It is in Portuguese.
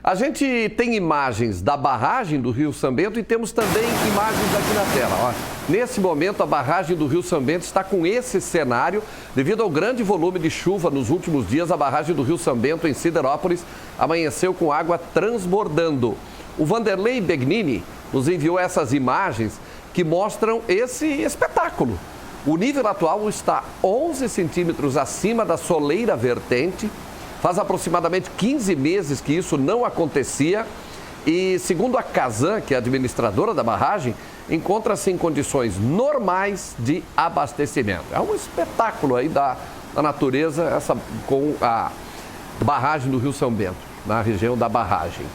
A gente tem imagens da barragem do Rio São Bento e temos também imagens aqui na tela. Ó. Nesse momento, a barragem do Rio São Bento está com esse cenário. Devido ao grande volume de chuva nos últimos dias, a barragem do Rio São Bento, em Siderópolis, amanheceu com água transbordando. O Vanderlei Begnini nos enviou essas imagens que mostram esse espetáculo. O nível atual está 11 centímetros acima da soleira vertente. Faz aproximadamente 15 meses que isso não acontecia e, segundo a Casan, que é a administradora da barragem, encontra-se em condições normais de abastecimento. É um espetáculo aí da natureza, essa com a barragem do Rio São Bento, na região da barragem.